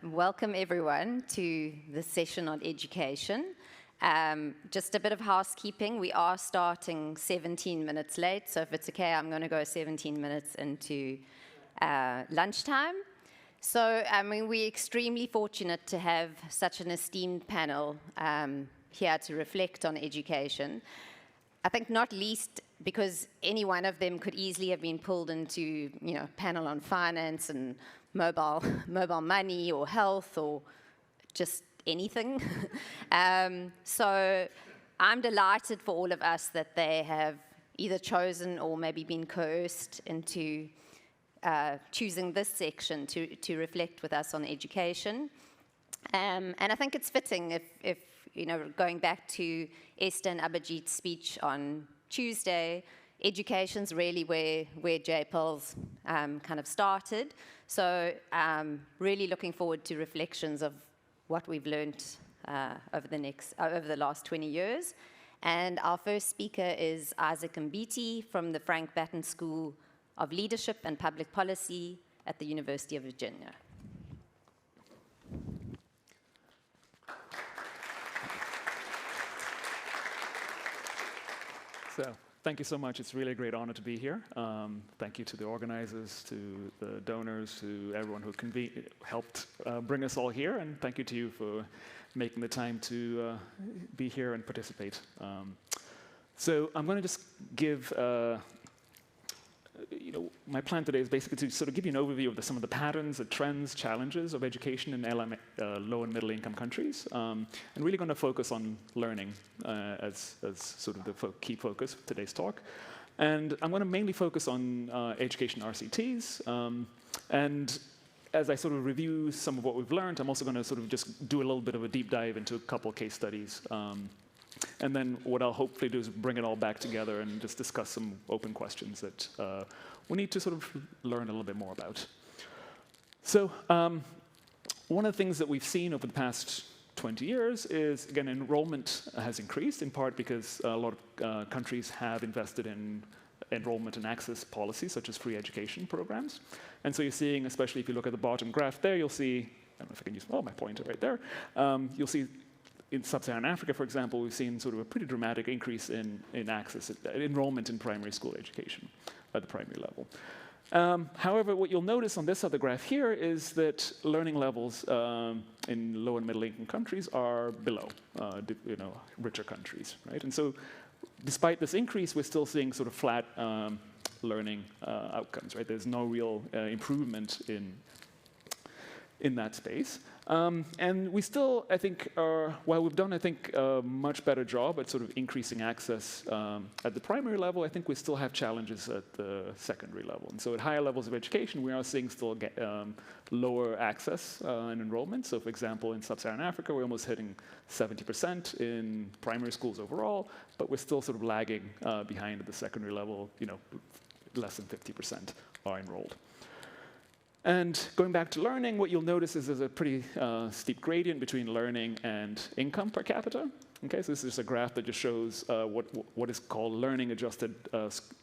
Welcome everyone to this session on education. Just a bit of housekeeping. We are starting 17 minutes late, so if it's okay, I'm going to go 17 minutes into lunchtime. So, we're extremely fortunate to have such an esteemed panel here to reflect on education. I think not least because any one of them could easily have been pulled into, panel on finance and mobile money or health or just anything. So I'm delighted for all of us that they have either chosen or maybe been coerced into choosing this section to reflect with us on education. And I think it's fitting if going back to Esther and Abhijit's speech on Tuesday, education's really where JPEL's kind of started. So really looking forward to reflections of what we've learned over the last 20 years. And our first speaker is Isaac Mbiti from the Frank Batten School of Leadership and Public Policy at the University of Virginia. So, thank you so much. It's really a great honor to be here. Thank you to the organizers, to the donors, to everyone who helped bring us all here, and thank you to you for making the time to be here and participate. So I'm going to just give, my plan today is basically to sort of give you an overview of some of the patterns, the trends, challenges of education in low and middle income countries, and really going to focus on learning as sort of the key focus of today's talk. And I'm going to mainly focus on education RCTs, and as I sort of review some of what we've learned, I'm also going to sort of just do a little bit of a deep dive into a couple case studies. And then what I'll hopefully do is bring it all back together and just discuss some open questions that we need to sort of learn a little bit more about. So one of the things that we've seen over the past 20 years is, again, enrollment has increased, in part because a lot of countries have invested in enrollment and access policies, such as free education programs. And so you're seeing, especially if you look at the bottom graph there, you'll see, I don't know if I can use, my pointer right there, you'll see in sub-Saharan Africa, for example, we've seen sort of a pretty dramatic increase in access, enrollment in primary school education at the primary level. However, what you'll notice on this other graph here is that learning levels in low and middle income countries are below richer countries, right? And so despite this increase, we're still seeing sort of flat learning outcomes, right? There's no real improvement in that space. And we still, I think, while we've done, I think, a much better job at sort of increasing access at the primary level, I think we still have challenges at the secondary level. And so at higher levels of education, we are seeing still lower access and enrollment. So for example, in sub-Saharan Africa, we're almost hitting 70% in primary schools overall, but we're still sort of lagging behind at the secondary level, less than 50% are enrolled. And going back to learning, what you'll notice is there's a pretty steep gradient between learning and income per capita. Okay, so this is a graph that just shows what is called learning-adjusted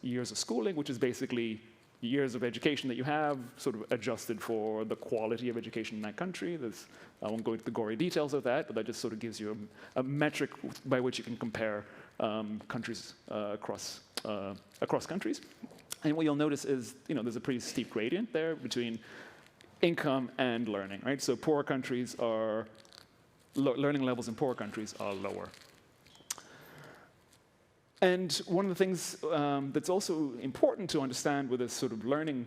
years of schooling, which is basically years of education that you have, sort of adjusted for the quality of education in that country. I won't go into the gory details of that, but that just sort of gives you a metric by which you can compare countries across countries. And what you'll notice is, there's a pretty steep gradient there between income and learning, right? So poor countries learning levels in poor countries are lower. And one of the things that's also important to understand with this sort of learning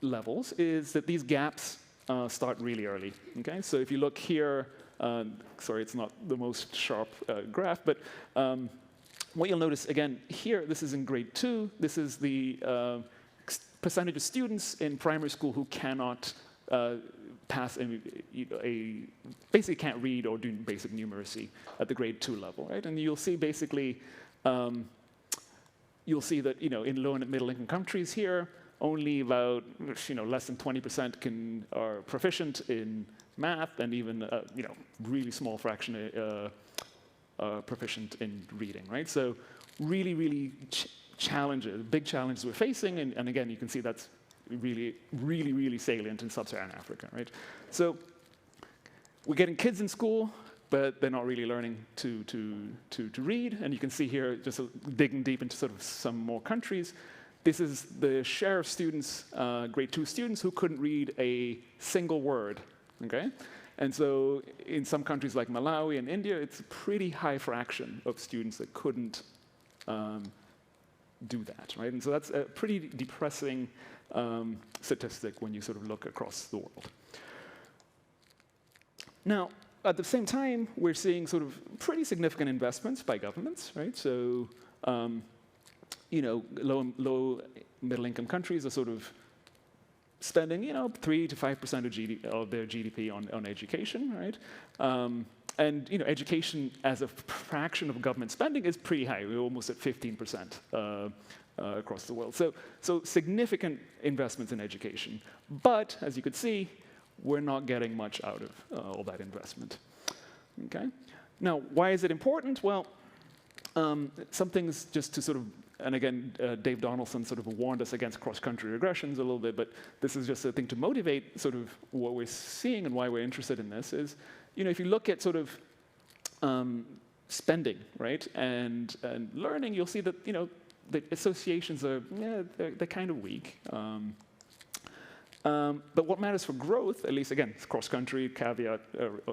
levels is that these gaps start really early, okay? So if you look here, sorry, it's not the most sharp graph, but what you'll notice, again, here, this is in grade 2. This is the percentage of students in primary school who cannot pass basically can't read or do basic numeracy at the grade 2 level, right? And you'll see basically, you'll see that, in low and middle income countries here, only about, less than 20% are proficient in math, and even, really small fraction proficient in reading, right? So really, really big challenges we're facing, and again, you can see that's really, really, really salient in sub-Saharan Africa, right? So we're getting kids in school, but they're not really learning to read. And you can see here, just digging deep into sort of some more countries, this is the share of students, grade 2 students, who couldn't read a single word, okay? And so in some countries like Malawi and India, it's a pretty high fraction of students that couldn't do that, right? And so that's a pretty depressing statistic when you sort of look across the world. Now, at the same time, we're seeing sort of pretty significant investments by governments, right? So, you know, low middle-income countries are sort of spending, you know, 3 to 5% of their GDP on education, right? And you know, education as a fraction of government spending is pretty high. We're almost at 15% across the world. So significant investments in education. But as you could see, we're not getting much out of all that investment. Okay. Now, why is it important? Well, some things just to sort of, and again, Dave Donaldson sort of warned us against cross-country regressions a little bit, but this is just a thing to motivate sort of what we're seeing and why we're interested in this is, you know, if you look at sort of spending, right, and learning, you'll see that, you know, the associations are, yeah, they're kind of weak. But what matters for growth, at least again, cross-country caveat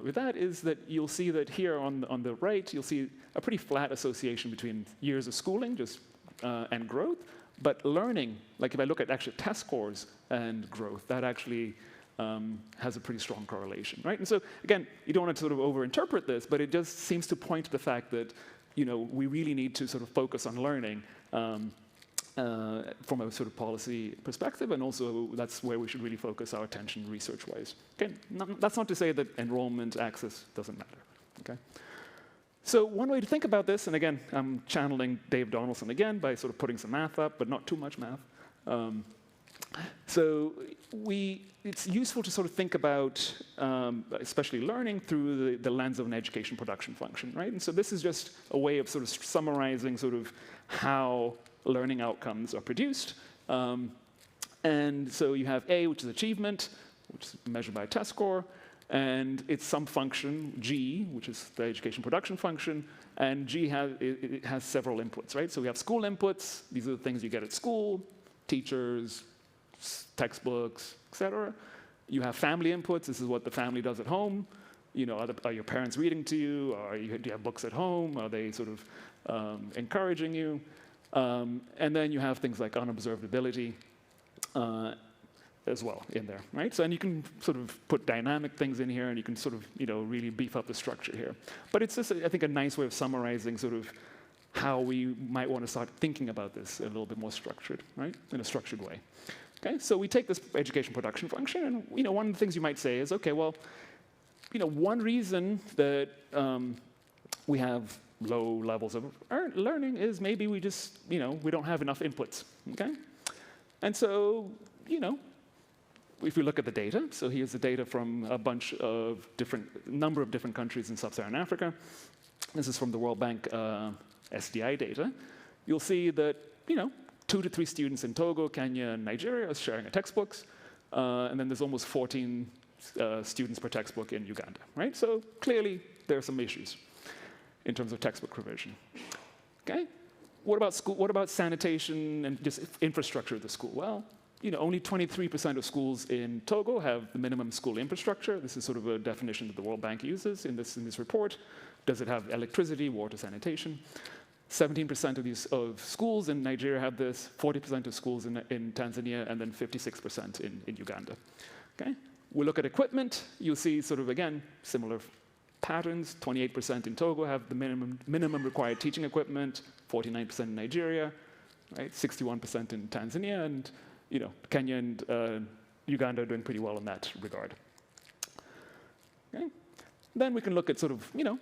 with that, is that you'll see that here on the right, you'll see a pretty flat association between years of schooling and growth. But learning, like if I look at actual test scores and growth, that actually has a pretty strong correlation, right? And so again, you don't want to sort of overinterpret this, but it just seems to point to the fact that, you know, we really need to sort of focus on learning from a sort of policy perspective, and also that's where we should really focus our attention research-wise. Okay, that's not to say that enrollment access doesn't matter. Okay, so one way to think about this, and again, I'm channeling Dave Donaldson again by sort of putting some math up, but not too much math. So it's useful to sort of think about, especially learning, through the lens of an education production function, right? And so this is just a way of sort of summarizing sort of how learning outcomes are produced. And so you have A, which is achievement, which is measured by a test score, and it's some function, G, which is the education production function, and G has several inputs, right? So we have school inputs. These are the things you get at school, teachers, textbooks, etc. You have family inputs. This is what the family does at home. You know, are your parents reading to you? Do you have books at home? Are they sort of encouraging you? And then you have things like unobservability as well in there, right? So, and you can sort of put dynamic things in here, and you can sort of, you know, really beef up the structure here. But it's just, I think, a nice way of summarizing sort of how we might want to start thinking about this a little bit more structured, right? In a structured way. Okay, so we take this education production function, and, you know, one of the things you might say is, okay, well, you know, one reason that we have low levels of learning is maybe we just, you know, we don't have enough inputs, okay? And so, you know, if we look at the data, so here's the data from a number of different countries in sub-Saharan Africa. This is from the World Bank SDI data. You'll see that, you know, 2 to 3 students in Togo, Kenya, and Nigeria are sharing a textbooks, and then there's almost 14 students per textbook in Uganda, right? So clearly there are some issues in terms of textbook provision. Okay, what about school? What about sanitation and just infrastructure of the school? Well, you know, only 23% of schools in Togo have the minimum school infrastructure. This is sort of a definition that the World Bank uses in this report. Does it have electricity, water, sanitation? 17% of schools in Nigeria have this, 40% of schools in Tanzania, and then 56% in Uganda. Okay, we look at equipment. You'll see sort of, again, similar patterns. 28% in Togo have the minimum required teaching equipment, 49% in Nigeria, right? 61% in Tanzania, and, you know, Kenya and Uganda are doing pretty well in that regard. Okay? Then we can look at sort of, you know,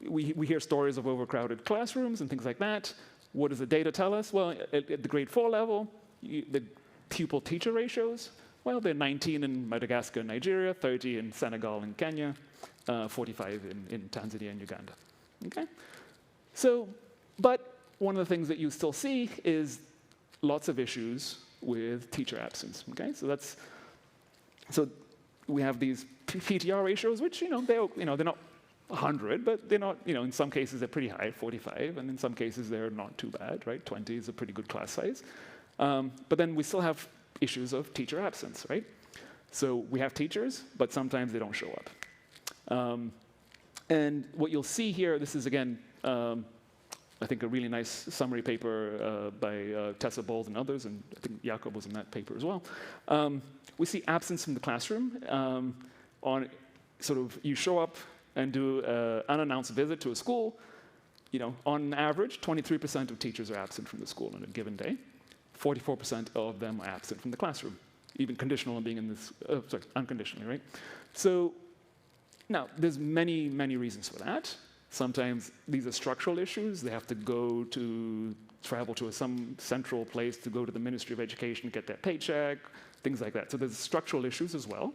we hear stories of overcrowded classrooms and things like that. What does the data tell us? Well, at the grade 4 level, the pupil-teacher ratios, well, they're 19 in Madagascar and Nigeria, 30 in Senegal and Kenya, 45 in Tanzania and Uganda. Okay? So, but one of the things that you still see is lots of issues with teacher absence. Okay, so we have these PTR ratios, which they're not 100, but they're not, in some cases they're pretty high, 45, and in some cases they're not too bad, right? 20 is a pretty good class size. But then we still have issues of teacher absence, right? So we have teachers, but sometimes they don't show up. And what you'll see here, this is again, I think a really nice summary paper by Tessa Bowles and others, and I think Jakob was in that paper as well. We see absence from the classroom on sort of, you show up and do an unannounced visit to a school. On average, 23% of teachers are absent from the school on a given day. 44% of them are absent from the classroom, even conditional on being in this, unconditionally, right? So now, there's many, many reasons for that. Sometimes these are structural issues. They have to travel to some central place to go to the Ministry of Education, get their paycheck, things like that. So there's structural issues as well,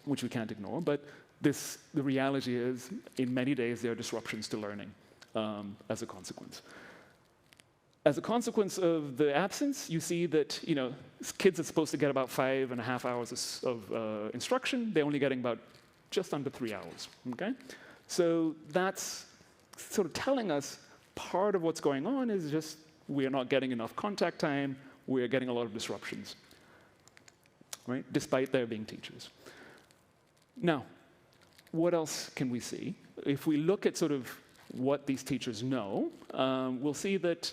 which we can't ignore. But the reality is, in many days, there are disruptions to learning as a consequence. As a consequence of the absence, you see that kids are supposed to get about 5.5 hours of instruction. They're only getting about just under 3 hours. Okay, so that's sort of telling us part of what's going on is just we are not getting enough contact time. We are getting a lot of disruptions, right? Despite there being teachers. Now, what else can we see? If we look at sort of what these teachers know, we'll see that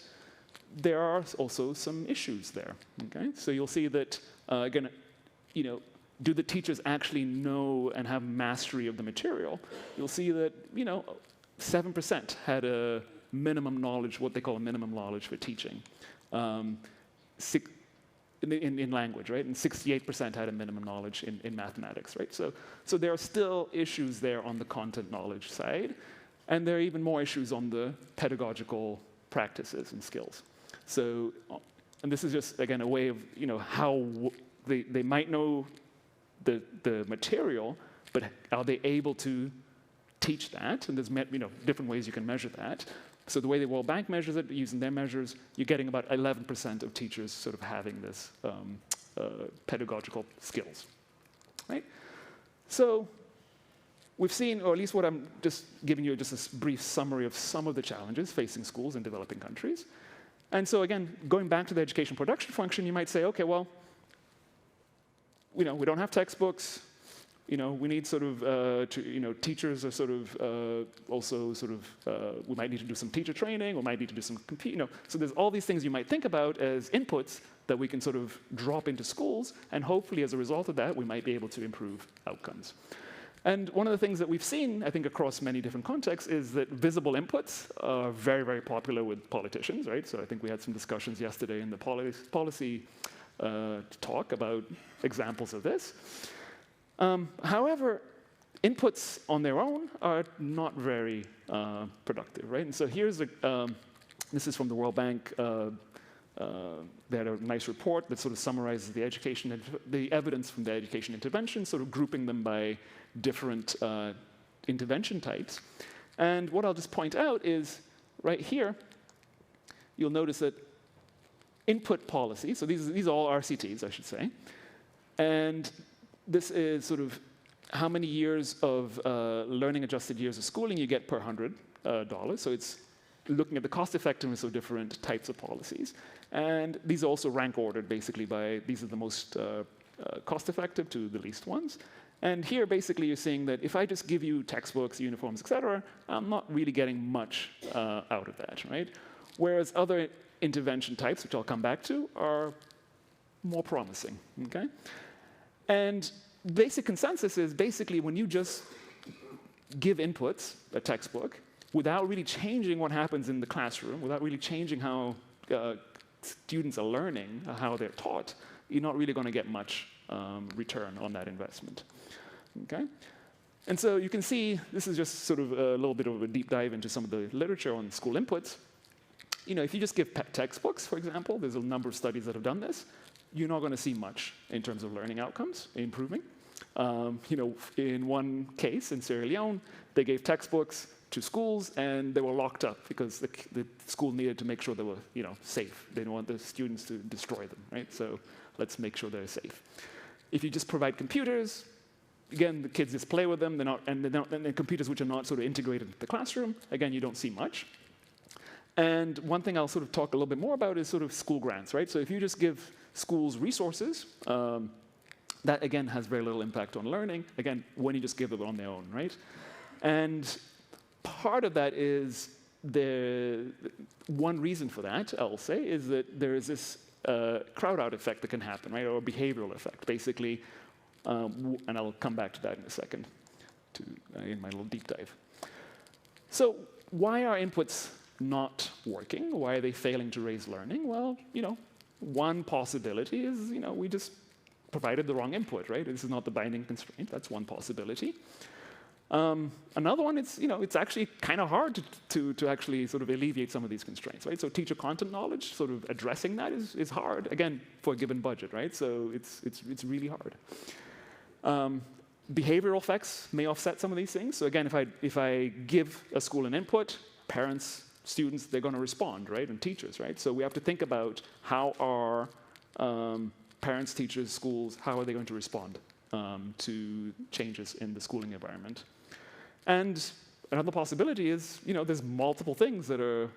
there are also some issues there. Okay, so you'll see that again, do the teachers actually know and have mastery of the material? You'll see that 7% had a minimum knowledge, what they call a minimum knowledge for teaching, in language, right? And 68% had a minimum knowledge in mathematics, right? So there are still issues there on the content knowledge side, and there are even more issues on the pedagogical practices and skills. So, and this is just again a way of how they might know the material, but are they able to teach that? And there's different ways you can measure that. So the way the World Bank measures it, using their measures, you're getting about 11% of teachers sort of having this pedagogical skills, right? So we've seen, or at least what I'm just giving you just a brief summary of some of the challenges facing schools in developing countries. And so again, going back to the education production function, you might say, okay, well, we don't have textbooks. We need sort of, teachers are sort of also sort of, we might need to do some teacher training, or might need to do some so there's all these things you might think about as inputs that we can sort of drop into schools, and hopefully as a result of that, we might be able to improve outcomes. And one of the things that we've seen, I think, across many different contexts is that visible inputs are very, very popular with politicians, right? So I think we had some discussions yesterday in the policy talk about examples of this. However, inputs on their own are not very productive, right? And so here's this is from the World Bank. They had a nice report that sort of summarizes the evidence from the education intervention, sort of grouping them by different intervention types. And what I'll just point out is, right here, you'll notice that input policy, so these are all RCTs, I should say, and this is sort of how many years of learning-adjusted years of schooling you get per $100. So it's looking at the cost effectiveness of different types of policies. And these are also rank ordered, basically, by these are the most cost-effective to the least ones. And here, basically, you're seeing that if I just give you textbooks, uniforms, et cetera, I'm not really getting much out of that, right? Whereas other intervention types, which I'll come back to, are more promising, okay? And basic consensus is basically when you just give inputs, a textbook, without really changing what happens in the classroom, without really changing how students are learning, how they're taught, you're not really going to get much return on that investment, okay? And so you can see, this is just sort of a little bit of a deep dive into some of the literature on school inputs. If you just give textbooks, for example, there's a number of studies that have done this, you're not going to see much in terms of learning outcomes improving. In one case in Sierra Leone, they gave textbooks to schools, and they were locked up because the school needed to make sure they were, safe. They didn't want the students to destroy them, right? So let's make sure they're safe. If you just provide computers, again, the kids just play with them. And computers which are not sort of integrated into the classroom, again, you don't see much. And one thing I'll sort of talk a little bit more about is sort of school grants, right? So if you just give schools resources, that again has very little impact on learning. Again, when you just give them on their own, right? And part of that is one reason for that, I'll say, is that there is this crowd out effect that can happen, right? Or a behavioral effect, basically. And I'll come back to that in a second in my little deep dive. So why are inputs not working? Why are they failing to raise learning? Well, one possibility is, we just provided the wrong input, right? This is not the binding constraint. That's one possibility. Another one, it's actually kind of hard to actually sort of alleviate some of these constraints, right? So teacher content knowledge, sort of addressing that is hard, again, for a given budget, right? So it's really hard. Behavioral effects may offset some of these things. So again, if I give a school an input, parents, students, they're going to respond, right? And teachers, right? So we have to think about how are parents, teachers, schools, how are they going to respond to changes in the schooling environment? And another possibility is, there's multiple things that are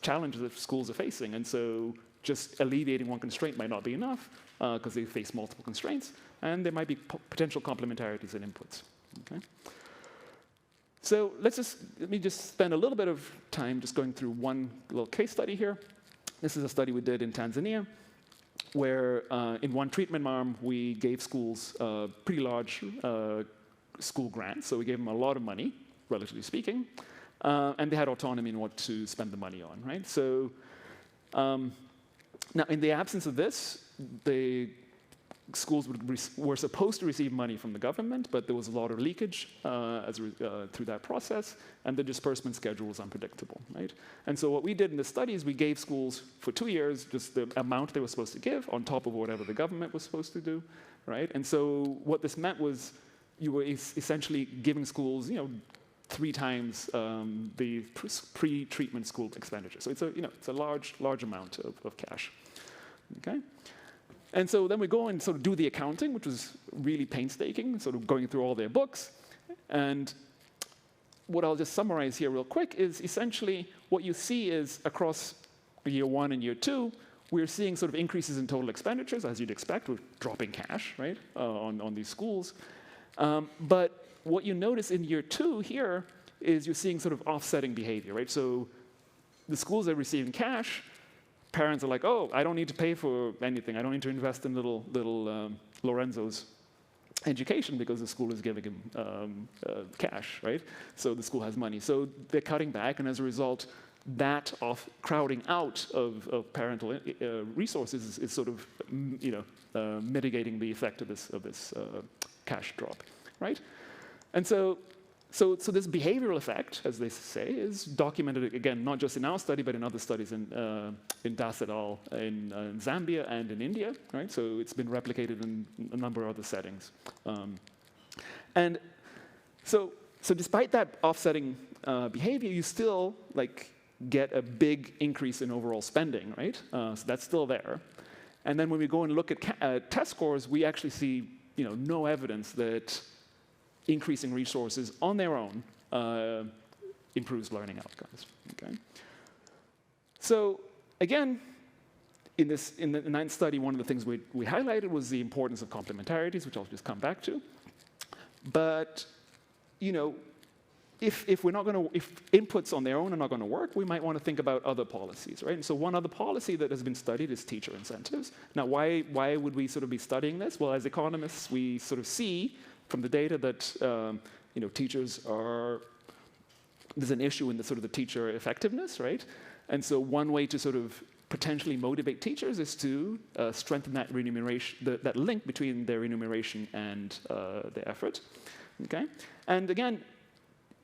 challenges that schools are facing. And so just alleviating one constraint might not be enough because they face multiple constraints. And there might be potential complementarities in inputs. Okay? So let me just spend a little bit of time just going through one little case study here. This is a study we did in Tanzania, where in one treatment arm, we gave schools pretty large school grants. So we gave them a lot of money, relatively speaking, and they had autonomy in what to spend the money on, right? So now, in the absence of this, the schools were supposed to receive money from the government, but there was a lot of leakage through that process, and the disbursement schedule was unpredictable, right? And so what we did in the study is we gave schools for 2 years just the amount they were supposed to give on top of whatever the government was supposed to do, right? And so what this meant was you were essentially giving schools, 3 times the pre-treatment school expenditure. So it's a large amount of cash, okay? And so then we go and sort of do the accounting, which was really painstaking, sort of going through all their books. And what I'll just summarize here real quick is essentially what you see is across year 1 and year 2, we're seeing sort of increases in total expenditures, as you'd expect, with dropping cash, right, on these schools. But what you notice in year 2 here is you're seeing sort of offsetting behavior, right? So the schools are receiving cash. Parents are like, oh, I don't need to pay for anything. I don't need to invest in little Lorenzo's education because the school is giving him cash, right? So the school has money. So they're cutting back, and as a result, that of crowding out of parental resources is sort of, mitigating the effect of this cash drop, right? And so this behavioral effect, as they say, is documented, again, not just in our study, but in other studies in Das et al. In Zambia and in India, right? So it's been replicated in a number of other settings. And so despite that offsetting behavior, you still get a big increase in overall spending, right? So that's still there. And then when we go and look at test scores, we actually see no evidence that increasing resources on their own improves learning outcomes. Okay. So again, in the 9th study, one of the things we highlighted was the importance of complementarities, which I'll just come back to. But if inputs on their own are not going to work, we might want to think about other policies, right? And so one other policy that has been studied is teacher incentives. Now, why would we sort of be studying this? Well, as economists, we sort of see from the data that teachers there's an issue in the sort of the teacher effectiveness, right? And so one way to sort of potentially motivate teachers is to strengthen that remuneration, that link between their remuneration and their effort. Okay, and again,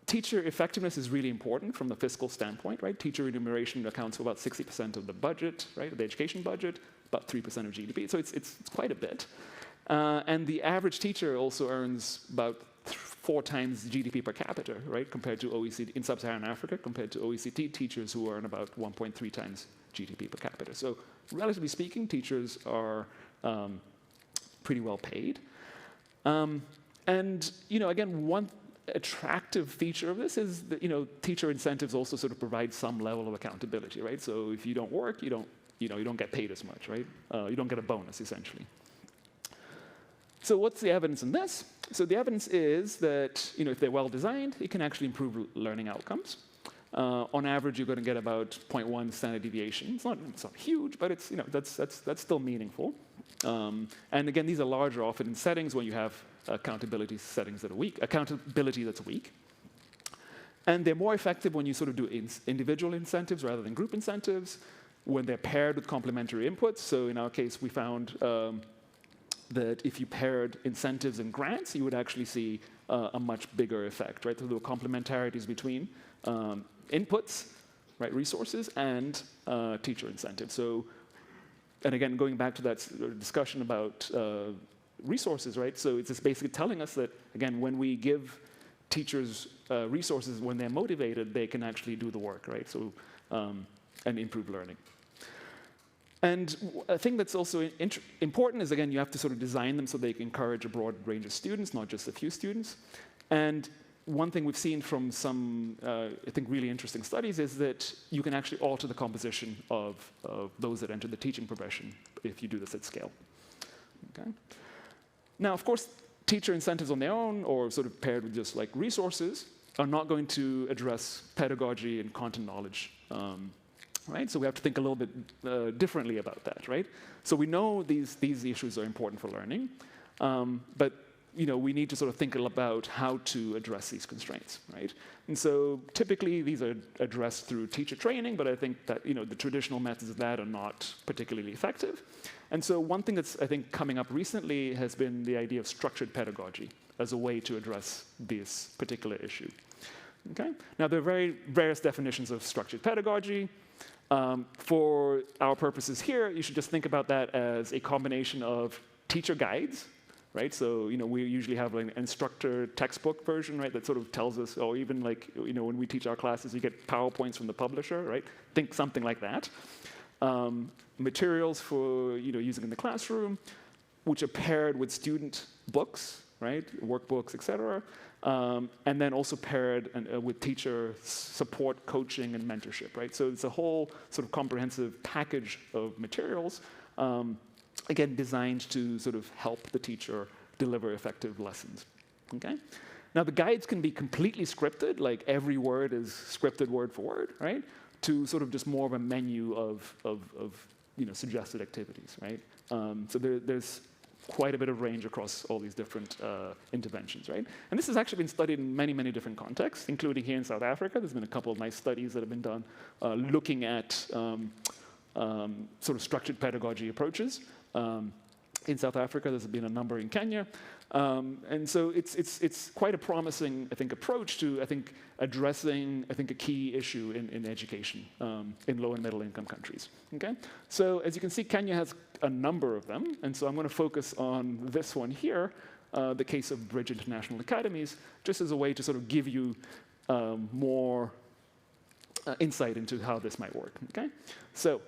teacher effectiveness is really important from the fiscal standpoint, right? Teacher remuneration accounts for about 60% of the budget, right? The education budget, about 3% of GDP. So it's quite a bit. And the average teacher also earns about 4 times GDP per capita, right, compared to OECD, in sub-Saharan Africa, compared to OECD teachers who earn about 1.3 times GDP per capita. So relatively speaking, teachers are pretty well paid. And, again, one attractive feature of this is that, teacher incentives also sort of provide some level of accountability, right? So if you don't work, you don't get paid as much, right? You don't get a bonus, essentially. So what's the evidence in this? So the evidence is that, if they're well designed, it can actually improve learning outcomes. On average, you're going to get about 0.1 standard deviation. It's not huge, but it's, that's still meaningful. And again, these are larger often in settings when you have accountability settings that are weak, accountability that's weak. And they're more effective when you sort of do individual incentives rather than group incentives, when they're paired with complementary inputs. So in our case, we found that if you paired incentives and grants, you would actually see a much bigger effect, right? So there were complementarities between inputs, right, resources, and teacher incentives. So, and again, going back to that discussion about resources, right? So it's just basically telling us that, again, when we give teachers resources, when they're motivated, they can actually do the work, right? So, and improve learning. And a thing that's also important is, again, you have to sort of design them so they can encourage a broad range of students, not just a few students. And one thing we've seen from some, I think, really interesting studies is that you can actually alter the composition of those that enter the teaching profession if you do this at scale. Okay? Now, of course, teacher incentives on their own, or sort of paired with just like resources, are not going to address pedagogy and content knowledge. Right? So we have to think a little bit differently about that, right? So we know these issues are important for learning, but we need to sort of think about how to address these constraints, right? And so typically these are addressed through teacher training, but I think that the traditional methods of that are not particularly effective. And so one thing that's, I think, coming up recently has been the idea of structured pedagogy as a way to address this particular issue. Okay? Now there are various definitions of structured pedagogy. For our purposes here, you should just think about that as a combination of teacher guides, right? So, we usually have like an instructor textbook version, right, that sort of tells us, or even like, when we teach our classes, you get PowerPoints from the publisher, right? Think something like that. Materials for, using in the classroom, which are paired with student books, right? Workbooks, et cetera. And then also paired with teacher support, coaching, and mentorship, right? So it's a whole sort of comprehensive package of materials, again, designed to sort of help the teacher deliver effective lessons, okay? Now, the guides can be completely scripted, like every word is scripted word for word, right? To sort of just more of a menu of suggested activities, right? So there's quite a bit of range across all these different interventions, right? And this has actually been studied in many, many different contexts, including here in South Africa. There's been a couple of nice studies that have been done looking at sort of structured pedagogy approaches. In South Africa, there's been a number in Kenya. And so it's quite a promising, I think, approach to, I think, addressing, I think, a key issue in education in low and middle income countries, okay? So as you can see, Kenya has a number of them, and so I'm going to focus on this one here, the case of Bridge International Academies, just as a way to sort of give you more insight into how this might work, okay? So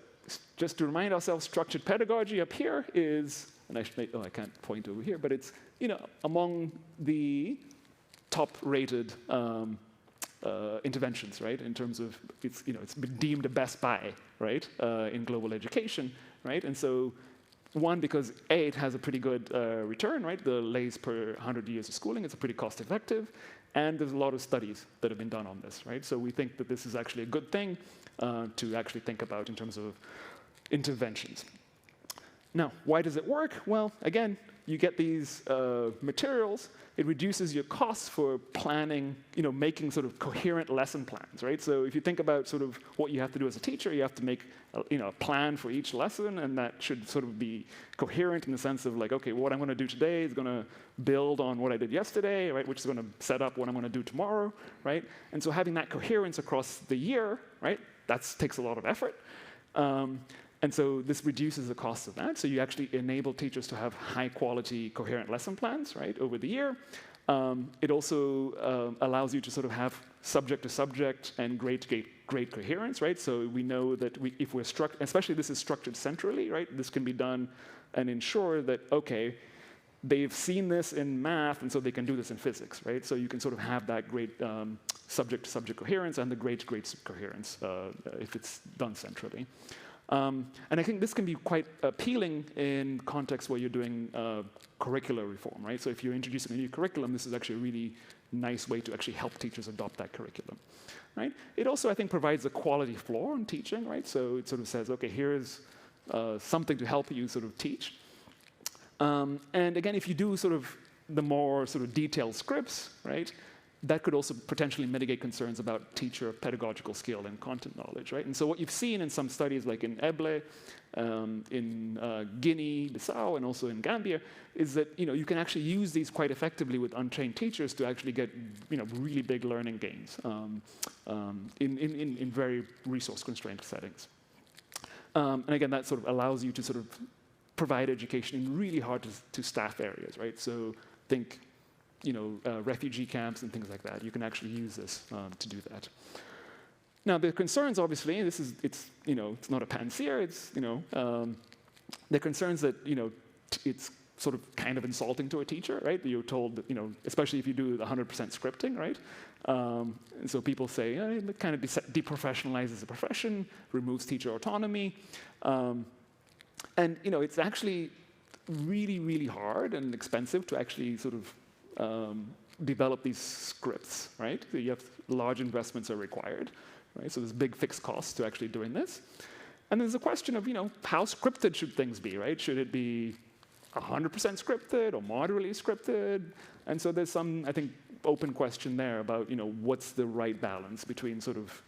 just to remind ourselves, structured pedagogy up here is, and I can't point over here, but it's, among the top-rated interventions, right? In terms of, it's been deemed a best buy, right? In global education, right? And so, one, because A, it has a pretty good return, right? The lays per 100 years of schooling, it's a pretty cost-effective, and there's a lot of studies that have been done on this, right? So we think that this is actually a good thing to actually think about in terms of interventions. Now, why does it work? Well, again, you get these materials. It reduces your costs for planning, making sort of coherent lesson plans, right? So if you think about sort of what you have to do as a teacher, you have to make a plan for each lesson, and that should sort of be coherent in the sense of like, okay, what I'm going to do today is going to build on what I did yesterday, right? Which is going to set up what I'm going to do tomorrow, right? And so having that coherence across the year, right? That takes a lot of effort. And so this reduces the cost of that. So you actually enable teachers to have high-quality, coherent lesson plans, right, over the year. It also allows you to sort of have subject-to-subject and grade coherence, right? So we know that if we're especially this is structured centrally, right? This can be done and ensure that, okay, they've seen this in math, and so they can do this in physics, right? So you can sort of have that great subject-to-subject coherence and the grade-to-grade coherence if it's done centrally. And I think this can be quite appealing in contexts where you're doing curricular reform, right? So if you're introducing a new curriculum, this is actually a really nice way to actually help teachers adopt that curriculum, right? It also, I think, provides a quality floor in teaching, right? So it sort of says, okay, here's something to help you sort of teach. And again, if you do sort of the more sort of detailed scripts, right, that could also potentially mitigate concerns about teacher pedagogical skill and content knowledge, right? And so what you've seen in some studies, like in Eble, in Guinea-Bissau, and also in Gambia, is that you can actually use these quite effectively with untrained teachers to actually get really big learning gains in very resource-constrained settings. And again, that sort of allows you to sort of provide education in really hard-to-staff areas, right? So think refugee camps and things like that. You can actually use this to do that. Now, the concerns, obviously, it's not a panacea. It's the concerns that it's sort of kind of insulting to a teacher, right? You're told that, especially if you do 100% scripting, right? And so people say it kind of deprofessionalizes the profession, removes teacher autonomy, and it's actually really, really hard and expensive to actually sort of develop these scripts, right? So you have large investments are required, right? So there's big fixed costs to actually doing this. And there's a question of, how scripted should things be, right? Should it be 100% scripted or moderately scripted? And so there's some, I think, open question there about, what's the right balance between sort of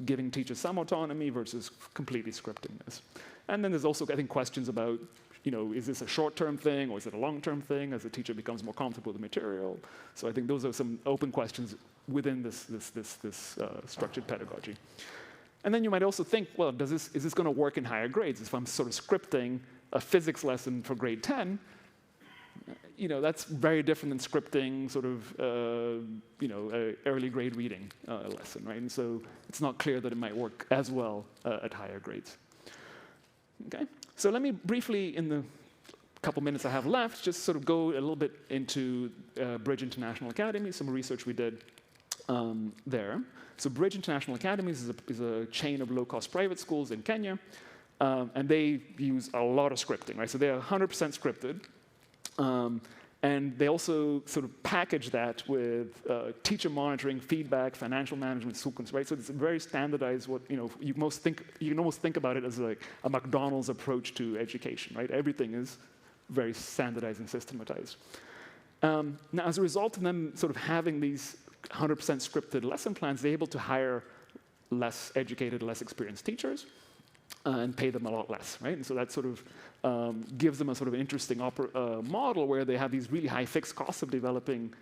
giving teachers some autonomy versus completely scripting this. And then there's also, I think, questions about is this a short-term thing or is it a long-term thing as the teacher becomes more comfortable with the material? So I think those are some open questions within this structured pedagogy. And then you might also think, well, is this going to work in higher grades? If I'm sort of scripting a physics lesson for grade 10, that's very different than scripting sort of a early grade reading lesson, right? And so it's not clear that it might work as well at higher grades. Okay. So let me briefly, in the couple minutes I have left, just sort of go a little bit into Bridge International Academy, some research we did there. So Bridge International Academies is a chain of low-cost private schools in Kenya, and they use a lot of scripting, right? So they're 100% scripted, and they also sort of package that with teacher monitoring, feedback, financial management, sequence, right? So it's very standardized. You can almost think about it as like a McDonald's approach to education, right? Everything is very standardized and systematized. Now, as a result of them sort of having these 100% scripted lesson plans, they're able to hire less educated, less experienced teachers and pay them a lot less, right? And so that sort of gives them a sort of interesting model where they have these really high fixed costs of developing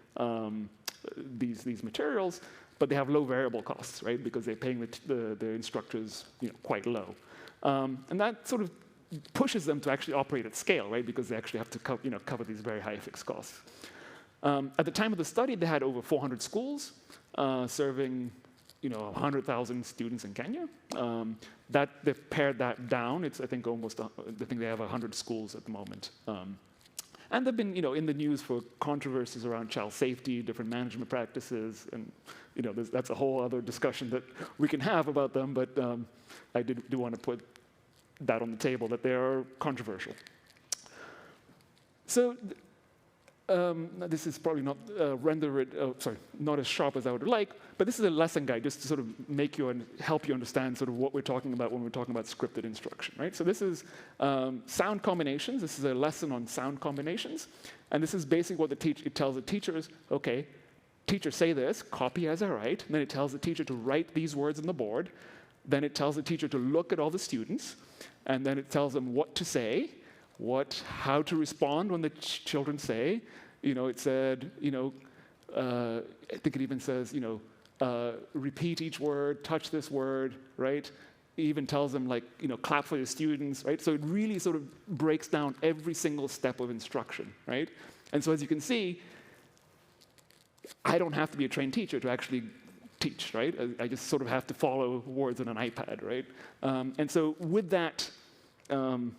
these materials, but they have low variable costs, right? Because they're paying the instructors quite low. And that sort of pushes them to actually operate at scale, right? Because they actually have to cover these very high fixed costs. At the time of the study, they had over 400 schools serving 100,000 students in Kenya. That they've pared that down. It's I think they have 100 schools at the moment. And they've been in the news for controversies around child safety, different management practices, and that's a whole other discussion that we can have about them. But I do want to put that on the table that they are controversial. So. This is probably not not as sharp as I would like, but this is a lesson guide just to sort of make you and help you understand sort of what we're talking about when we're talking about scripted instruction, right? So this is sound combinations. This is a lesson on sound combinations, and this is basically what it tells the teachers. Okay, teacher, say this, copy as I write. And then it tells the teacher to write these words on the board. Then it tells the teacher to look at all the students, and then it tells them what to say. How to respond when the children say, it said, I think it even says, repeat each word, touch this word, right? He even tells them, like, clap for your students, right? So it really sort of breaks down every single step of instruction, right? And so as you can see, I don't have to be a trained teacher to actually teach, right? I just sort of have to follow words on an iPad, right? And so with that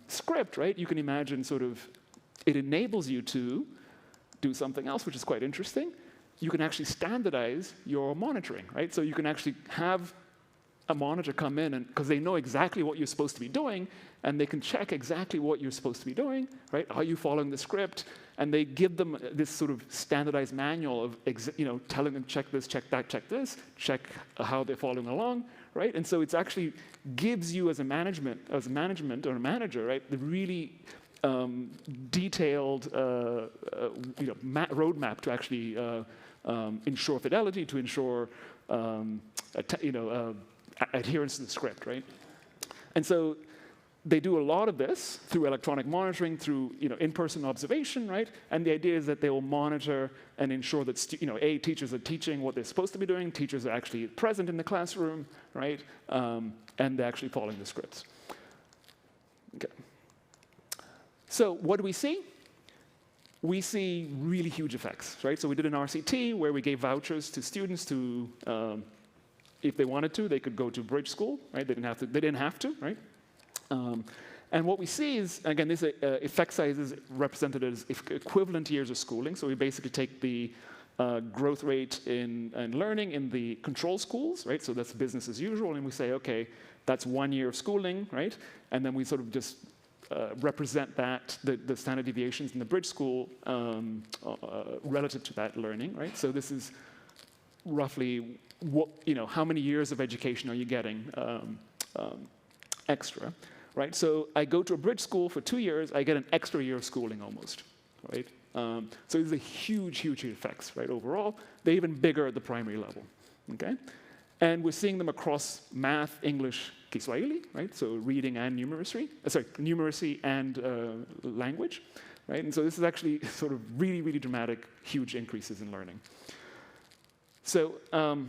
script, right, you can imagine sort of it enables you to do something else, which is quite interesting. You can actually standardize your monitoring, right? So you can actually have a monitor come in, and because they know exactly what you're supposed to be doing, and they can check exactly what you're supposed to be doing, right? Are you following the script? And they give them this sort of standardized manual of, telling them check this, check that, check this, check how they're following along, right? And so it's actually gives you as a management or a manager, right, the really detailed roadmap to actually ensure fidelity, to ensure adherence to the script, right? And so they do a lot of this through electronic monitoring, through in-person observation, right? And the idea is that they will monitor and ensure that teachers are teaching what they're supposed to be doing, teachers are actually present in the classroom, right? And they're actually following the scripts. Okay. So what do we see? We see really huge effects, right? So we did an RCT where we gave vouchers to students to, if they wanted to, they could go to bridge school, right? They didn't have to, right? And what we see is, again, this effect size is represented as equivalent years of schooling. So we basically take the growth rate in learning in the control schools, right? So that's business as usual, and we say, okay, that's 1 year of schooling, right? And then we sort of just represent that, the standard deviations in the bridge school relative to that learning, right? So this is roughly what, how many years of education are you getting extra, right? So I go to a bridge school for 2 years, I get an extra year of schooling almost, right? So these are huge, huge effects, right, overall. They're even bigger at the primary level, okay? And we're seeing them across math, English, Kiswahili, right? So reading and numeracy, numeracy and language, right? And so this is actually sort of really, really dramatic, huge increases in learning. So the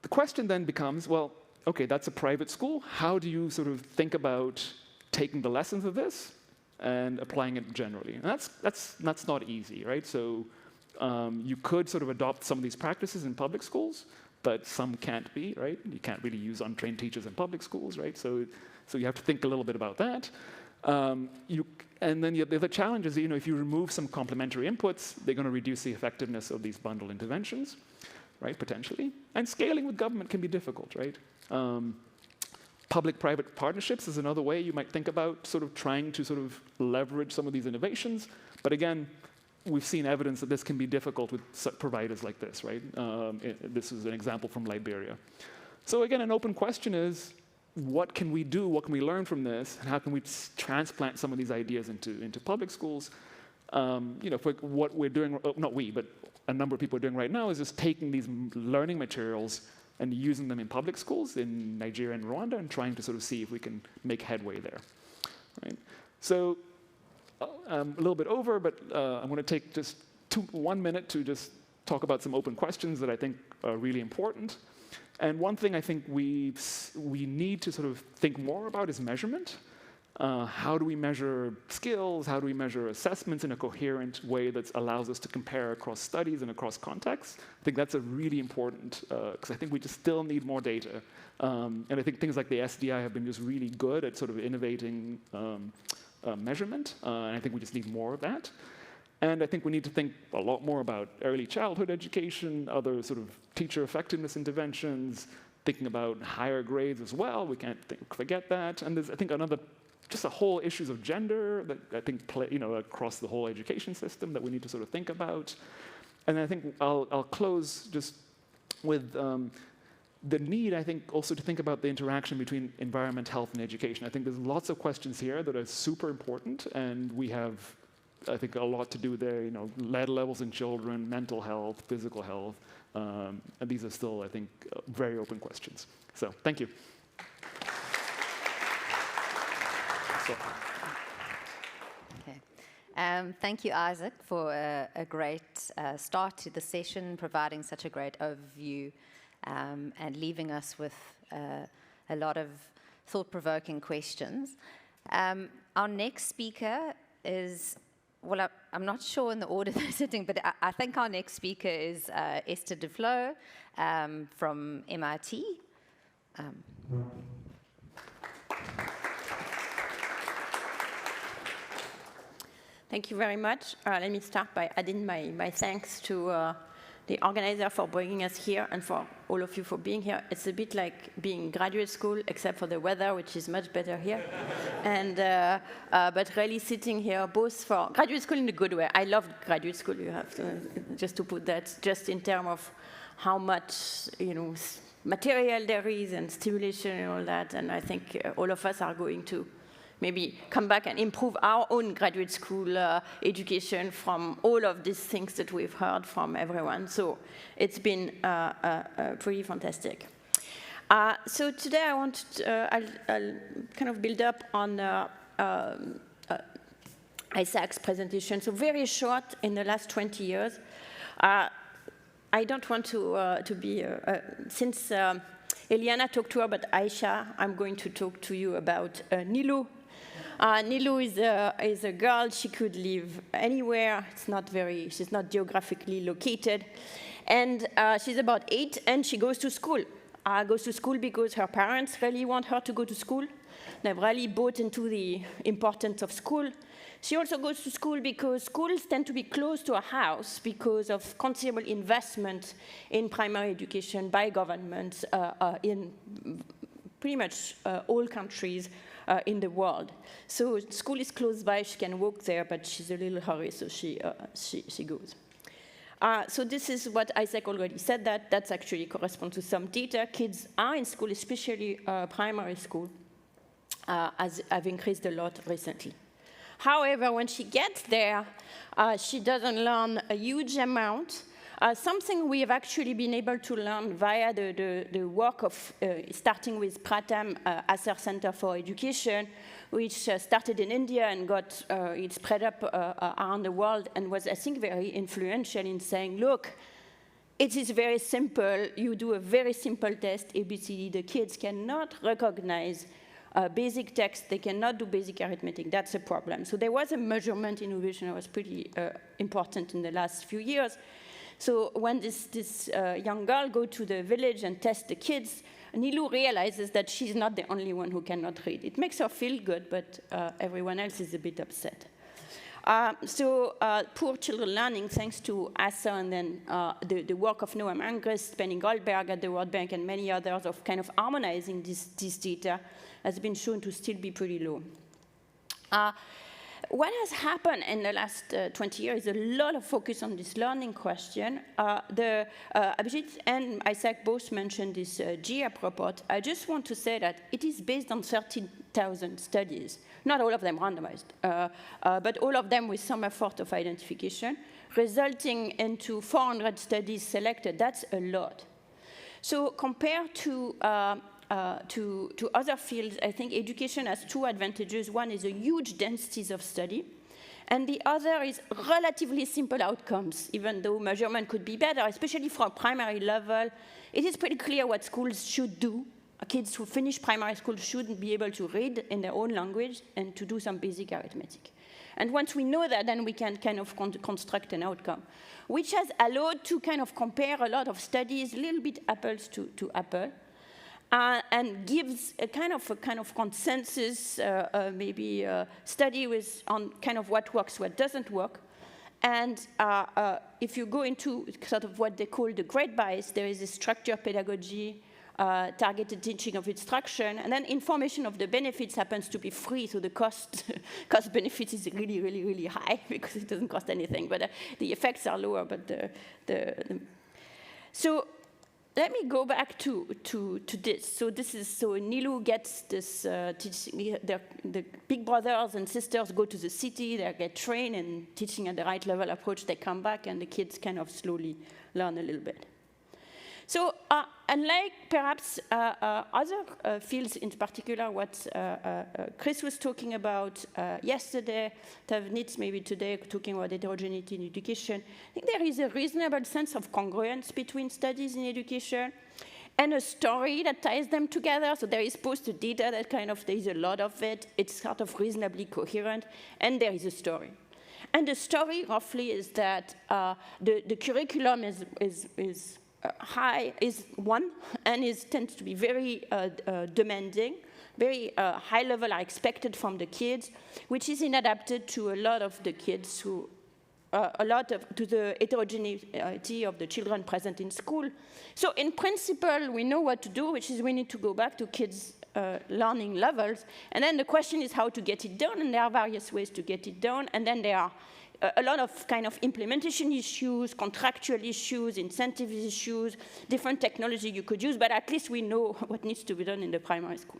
question then becomes, well, okay, that's a private school. How do you sort of think about taking the lessons of this and applying it generally? And that's not easy, right? So you could sort of adopt some of these practices in public schools, but some can't be, right? You can't really use untrained teachers in public schools, right? So you have to think a little bit about that. And then the other challenge is, if you remove some complementary inputs, they're going to reduce the effectiveness of these bundle interventions, right, potentially. And scaling with government can be difficult, right? Public-private partnerships is another way you might think about sort of trying to sort of leverage some of these innovations. But again, we've seen evidence that this can be difficult with providers like this, right? This is an example from Liberia. So again, an open question is, what can we do? What can we learn from this? And how can we transplant some of these ideas into public schools? What we're doing, not we, but a number of people are doing right now is just taking these learning materials and using them in public schools in Nigeria and Rwanda and trying to sort of see if we can make headway there, right? So a little bit over, but I'm going to take just 1 minute to just talk about some open questions that I think are really important. And one thing I think we need to sort of think more about is measurement. How do we measure skills? How do we measure assessments in a coherent way that allows us to compare across studies and across contexts? I think that's a really important, because I think we just still need more data. And I think things like the SDI have been just really good at sort of innovating measurement, and I think we just need more of that. And I think we need to think a lot more about early childhood education, other sort of teacher effectiveness interventions, thinking about higher grades as well. We can't forget that. And there's, I think, just a whole issues of gender that I think play, across the whole education system that we need to sort of think about. And I think I'll close just with the need, I think, also to think about the interaction between environment, health, and education. I think there's lots of questions here that are super important, and we have, I think, a lot to do there. Lead levels in children, mental health, physical health, and these are still, I think, very open questions. So, thank you. Okay. Thank you, Isaac, for a great start to the session, providing such a great overview and leaving us with a lot of thought-provoking questions. Our next speaker is, well, I'm not sure in the order they're sitting, but I think our next speaker is Esther Duflo from MIT. Thank you very much. Let me start by adding my thanks to the organizer for bringing us here and for all of you for being here. It's a bit like being in graduate school, except for the weather, which is much better here. And but really sitting here, both for graduate school in a good way. I love graduate school. You have to just to put that just in terms of how much material there is and stimulation and all that. And I think all of us are going to maybe come back and improve our own graduate school education from all of these things that we've heard from everyone. So it's been pretty fantastic. So today I want to, I'll kind of build up on Isaac's presentation. So very short in the last 20 years. I don't want to be, since Eliana talked to her about Aisha, I'm going to talk to you about Nilu. Nilu is a girl. She could live anywhere. She's not geographically located. And she's about 8, and she goes to school. Goes to school because her parents really want her to go to school. They've really bought into the importance of school. She also goes to school because schools tend to be close to a house because of considerable investment in primary education by governments in pretty much all countries in the world. So school is close by, she can walk there, but she's a little hurry, so she goes. So this is what Isaac already said, that's actually corresponds to some data. Kids are in school, especially primary school, have increased a lot recently. However, when she gets there, she doesn't learn a huge amount. Something we have actually been able to learn via the work of starting with Pratham Asser Center for Education, which started in India and got it spread up around the world and was, I think, very influential in saying, look, it is very simple. You do a very simple test, ABCD. The kids cannot recognize basic text. They cannot do basic arithmetic. That's a problem. So there was a measurement innovation that was pretty important in the last few years. So when this young girl goes to the village and tests the kids, Nilu realizes that she's not the only one who cannot read. It makes her feel good, but everyone else is a bit upset. So poor children learning, thanks to Asser and then the work of Noam Angrist, Penny Goldberg at the World Bank, and many others of kind of harmonizing this data, has been shown to still be pretty low. What has happened in the last 20 years is a lot of focus on this learning question. Abhijit and Isaac both mentioned this GIAP report. I just want to say that it is based on 13,000 studies, not all of them randomized, but all of them with some effort of identification, resulting into 400 studies selected. That's a lot. So compared to other fields, I think education has two advantages. One is a huge densities of study, and the other is relatively simple outcomes, even though measurement could be better, especially for a primary level. It is pretty clear what schools should do. Kids who finish primary school should be able to read in their own language and to do some basic arithmetic. And once we know that, then we can kind of construct an outcome, which has allowed to kind of compare a lot of studies, a little bit apples to apple. And gives a kind of consensus, maybe study on kind of what works, what doesn't work. And if you go into sort of what they call the grade bias, there is a structured pedagogy, targeted teaching of instruction, and then information of the benefits happens to be free, so the cost benefit is really, really, really high because it doesn't cost anything, but the effects are lower. But so. Let me go back to this. So Nilu gets this teaching. The big brothers and sisters go to the city. They get trained and teaching at the right level approach. They come back, and the kids kind of slowly learn a little bit. So unlike perhaps other fields, in particular what Chris was talking about yesterday, Tavnitz maybe today talking about heterogeneity in education, I think there is a reasonable sense of congruence between studies in education. and a story that ties them together. So there is poster data that kind of, there is a lot of it. It's sort of reasonably coherent, and there is a story. And the story, roughly, is that the curriculum is one, and tends to be very demanding. Very high level are expected from the kids, which is inadapted to a lot of the kids who, to the heterogeneity of the children present in school. So in principle, we know what to do, which is we need to go back to kids' learning levels. And then the question is how to get it done, and there are various ways to get it done. And then there are a lot of kind of implementation issues, contractual issues, incentive issues, different technology you could use, but at least we know what needs to be done in the primary school.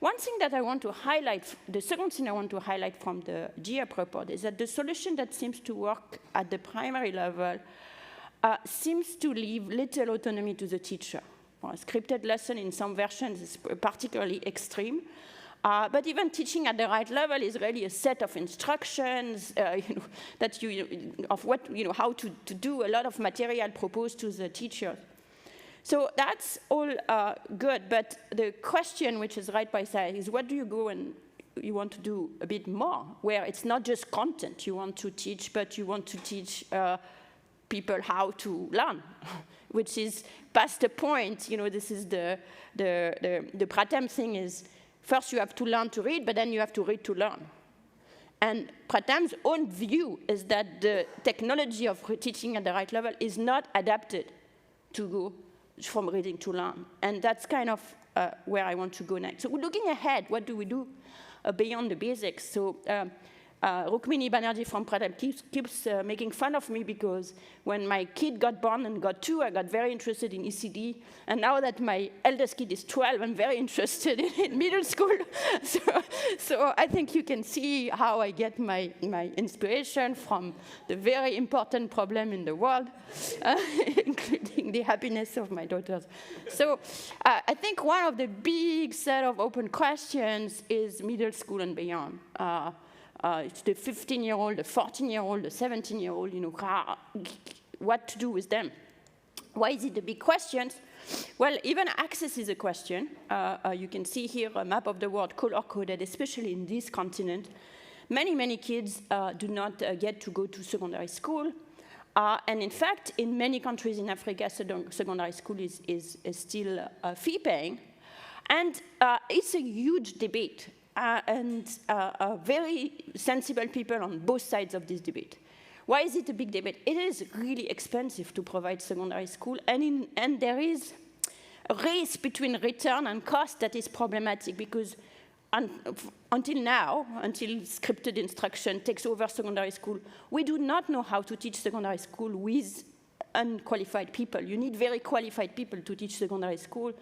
One thing that I want to highlight, the second thing I want to highlight from the GEP report is that the solution that seems to work at the primary level seems to leave little autonomy to the teacher. A scripted lesson in some versions is particularly extreme. But even teaching at the right level is really a set of instructions that how to do a lot of material proposed to the teacher. So that's all good, but the question, which is right by side, is what do you go and you want to do a bit more, where it's not just content you want to teach, but you want to teach people how to learn, which is past the point. This is the Pratham thing is, first you have to learn to read, but then you have to read to learn. And Pratham's own view is that the technology of teaching at the right level is not adapted to go from reading to learn. And that's kind of where I want to go next. So we're looking ahead. What do we do beyond the basics? So Rukmini Banerjee from Pratham keeps making fun of me because when my kid got born and got 2, I got very interested in ECD. And now that my eldest kid is 12, I'm very interested in middle school. So I think you can see how I get my inspiration from the very important problem in the world, including the happiness of my daughters. So I think one of the big set of open questions is middle school and beyond. It's the 15-year-old, the 14-year-old, the 17-year-old, what to do with them. Why is it a big question? Well, even access is a question. You can see here a map of the world color-coded, especially in this continent. Many kids do not get to go to secondary school. And in fact, in many countries in Africa, secondary school is still fee-paying. And it's a huge debate. And very sensible people on both sides of this debate. Why is it a big debate? It is really expensive to provide secondary school, and there is a race between return and cost that is problematic because until now, until scripted instruction takes over secondary school, we do not know how to teach secondary school with unqualified people. You need very qualified people to teach secondary school.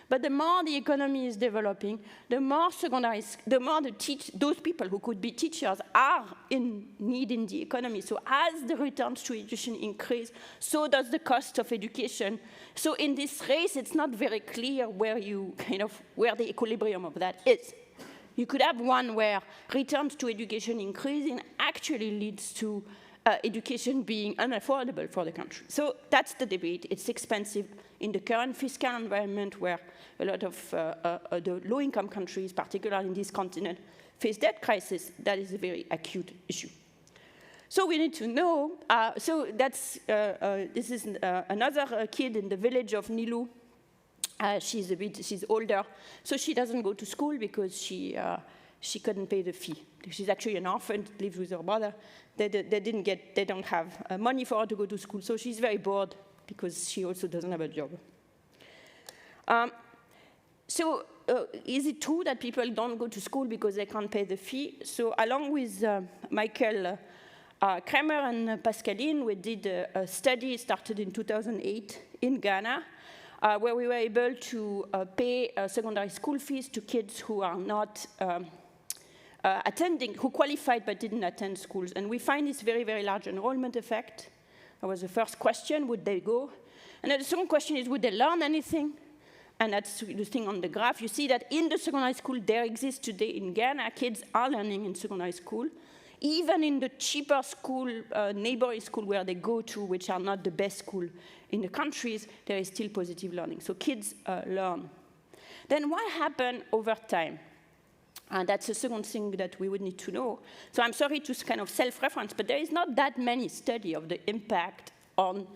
But the more the economy is developing, the more those people who could be teachers are in need in the economy. So as the returns to education increase, so does the cost of education. So in this race, it's not very clear where the equilibrium of that is. You could have one where returns to education increasing actually leads to education being unaffordable for the country. So that's the debate. It's expensive in the current fiscal environment where a lot of the low-income countries, particularly in this continent, face debt crisis. That is a very acute issue. So we need to know. This is another kid in the village of Nilu. She's older, so she doesn't go to school because she couldn't pay the fee. She's actually an orphan, lives with her brother. They don't have money for her to go to school, so she's very bored because she also doesn't have a job. Is it true that people don't go to school because they can't pay the fee? So along with Michael Kramer and Pascaline, we did a study started in 2008 in Ghana, where we were able to pay secondary school fees to kids who are not who qualified but didn't attend schools. And we find this very, very large enrollment effect. That was the first question, would they go? And then the second question is, would they learn anything? And that's the thing on the graph. You see that in the secondary school there exists today in Ghana, kids are learning in secondary school. even in the cheaper school, neighboring school where they go to, which are not the best school in the countries, there is still positive learning. So kids learn. Then what happened over time? And that's the second thing that we would need to know. So I'm sorry to kind of self-reference, but there is not that many studies of the impact on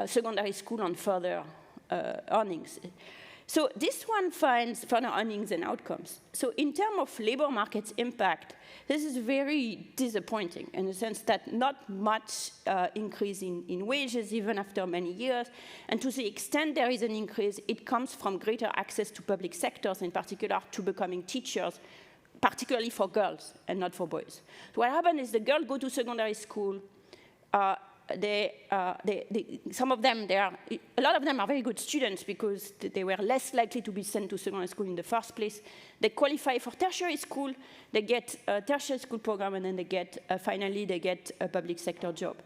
secondary school on further earnings. So this one finds further earnings and outcomes. So in terms of labor market's impact, this is very disappointing in the sense that not much increase in wages even after many years. And to the extent there is an increase, it comes from greater access to public sectors, in particular to becoming teachers, particularly for girls and not for boys. So what happened is the girls go to secondary school, some of them, a lot of them are very good students because they were less likely to be sent to secondary school in the first place. They qualify for tertiary school, they get a tertiary school program, and then they get, finally, they get a public sector job.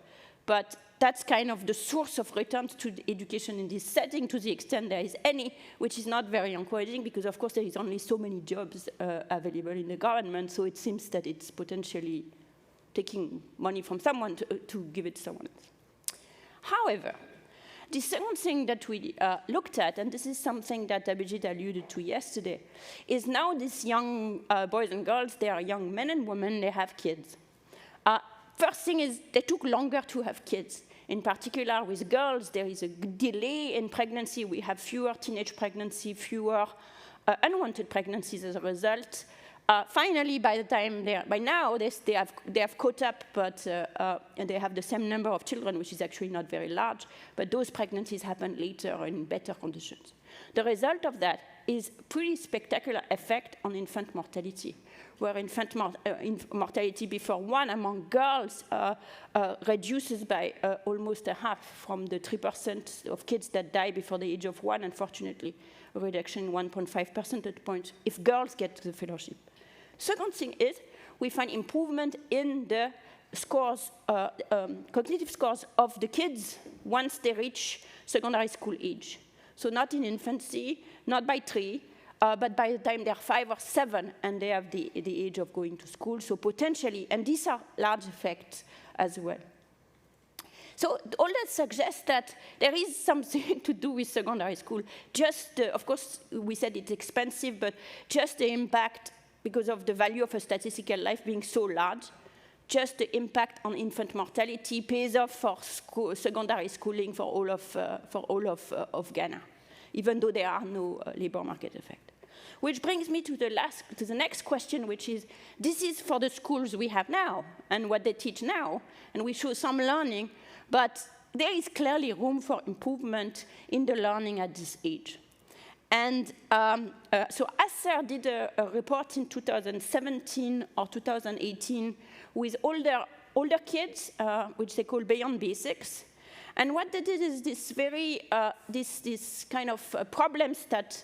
But that's kind of the source of returns to the education in this setting, to the extent there is any, which is not very encouraging because, of course, there is only so many jobs available in the government, so it seems that it's potentially taking money from someone to give it to someone else. However, the second thing that we looked at, and this is something that Abhijit alluded to yesterday, is now these young boys and girls, they are young men and women, they have kids. First thing is they took longer to have kids. In particular, with girls, there is a delay in pregnancy. We have fewer teenage pregnancy, fewer unwanted pregnancies as a result. Finally, by now, they have caught up, but and they have the same number of children, which is actually not very large, but those pregnancies happen later in better conditions. The result of that is pretty spectacular effect on infant mortality, where infant mortality before one among girls reduces by almost a half from the 3% of kids that die before the age of 1, unfortunately, a reduction in 1.5 percentage points if girls get to the fellowship. Second thing is we find improvement in the scores, cognitive scores of the kids once they reach secondary school age. So not in infancy, not by 3, but by the time they're 5 or 7 and they have the age of going to school. So potentially, and these are large effects as well. So all that suggests that there is something to do with secondary school. Just, of course, we said it's expensive, but just the impact because of the value of a statistical life being so large, just the impact on infant mortality pays off for secondary schooling for all of Ghana, even though there are no labor market effect. Which brings me to the next question, which is, this is for the schools we have now and what they teach now, and we show some learning, but there is clearly room for improvement in the learning at this age. And so Esther did a report in 2017 or 2018 with older kids, which they call Beyond Basics. And what they did is this kind of problems that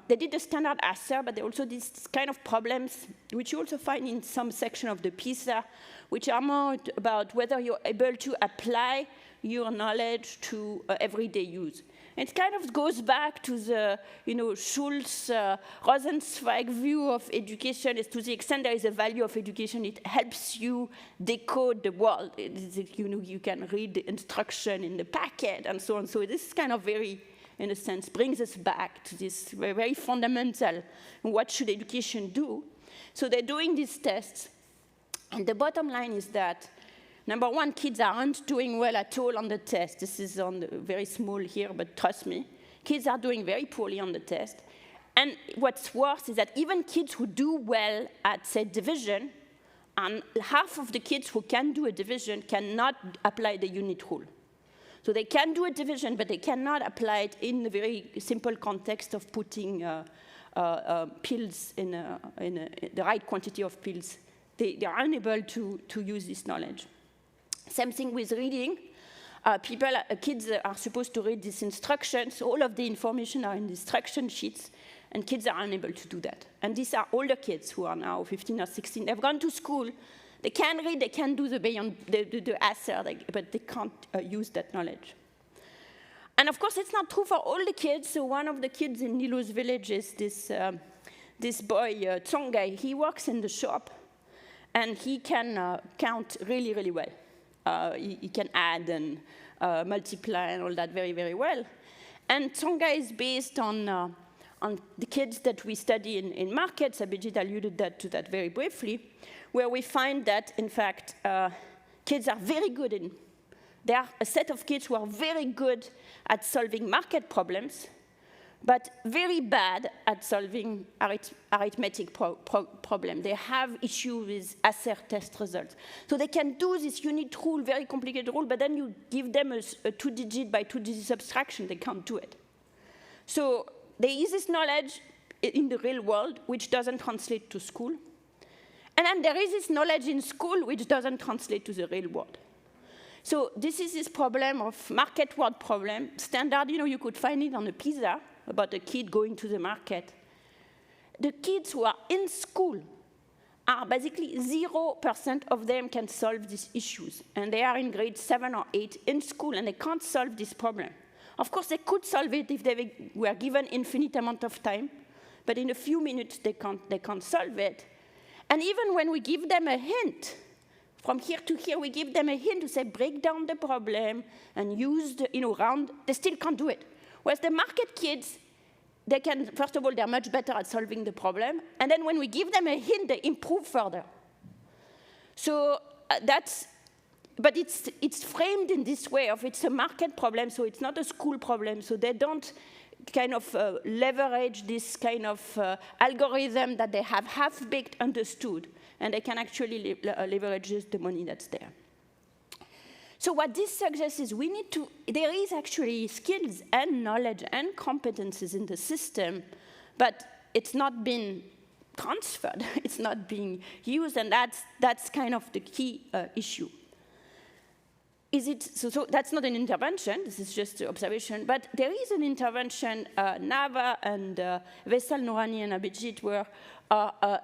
they did the standard Esther, but they also did this kind of problems, which you also find in some section of the PISA, which are more about whether you're able to apply your knowledge to everyday use. It kind of goes back to the, Schulz, Rosenzweig view of education. Is to the extent there is a value of education, it helps you decode the world. You can read the instruction in the packet and so on. So this is kind of very, in a sense, brings us back to this very, very fundamental, what should education do? So they're doing these tests. And the bottom line is that, number one, kids aren't doing well at all on the test. This is very small here, but trust me. Kids are doing very poorly on the test. And what's worse is that even kids who do well at, say, division, and half of the kids who can do a division cannot apply the unit rule. So they can do a division, but they cannot apply it in the very simple context of putting pills in the right quantity of pills. They are unable to use this knowledge. Same thing with reading. Kids are supposed to read these instructions. All of the information are in the instruction sheets, and kids are unable to do that. And these are older kids who are now 15 or 16. They've gone to school. They can read, they can do the answer, but they can't use that knowledge. And of course, it's not true for all the kids. So one of the kids in Nilu's village is this boy, Tsongai. He works in the shop. And he can count really, really well. He can add and multiply and all that very, very well. And Tsonga is based on the kids that we study in markets. Abhijit alluded to that very briefly, where we find that, in fact, kids are very good in. There are a set of kids who are very good at solving market problems, but very bad at solving arithmetic problems. They have issues with Esther test results. So they can do this unit rule, very complicated rule, but then you give them a two-digit by two-digit subtraction, they can't do it. So there is this knowledge in the real world which doesn't translate to school. And then there is this knowledge in school which doesn't translate to the real world. So this is this problem of market world problem. Standard, you could find it on a pizza about a kid going to the market. The kids who are in school are basically 0% of them can solve these issues. And they are in grade 7 or 8 in school, and they can't solve this problem. Of course, they could solve it if they were given infinite amount of time, but in a few minutes, they can't solve it. And even when we give them a hint, from here to here, we give them a hint to say, break down the problem and use the, round, they still can't do it. Whereas the market kids, they can, first of all, they're much better at solving the problem. And then when we give them a hint, they improve further. So but it's framed in this way of it's a market problem, so it's not a school problem. So they don't kind of leverage this kind of algorithm that they have half-baked understood. And they can actually leverage the money that's there. So what this suggests is there is actually skills and knowledge and competences in the system, but it's not been transferred, it's not being used, and that's kind of the key issue. So that's not an intervention, this is just an observation, but there is an intervention. Nava and Vesal Nourani and Abhijit were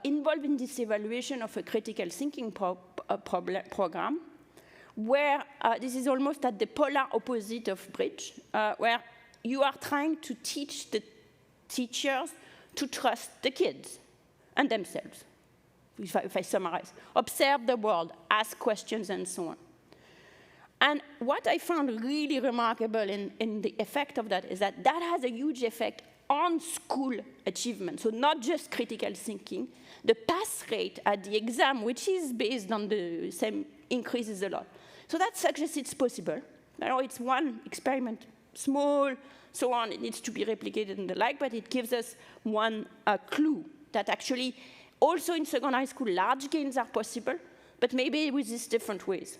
involved in this evaluation of a critical thinking program, where this is almost at the polar opposite of Bridge, where you are trying to teach the teachers to trust the kids and themselves, if I summarize. Observe the world, ask questions, and so on. And what I found really remarkable in the effect of that is that has a huge effect on school achievement. So not just critical thinking. The pass rate at the exam, which is based on the same, increases a lot. So that suggests it's possible. It's one experiment, small, so on. It needs to be replicated and the like, but it gives us one clue that actually also in secondary school, large gains are possible, but maybe with these different ways.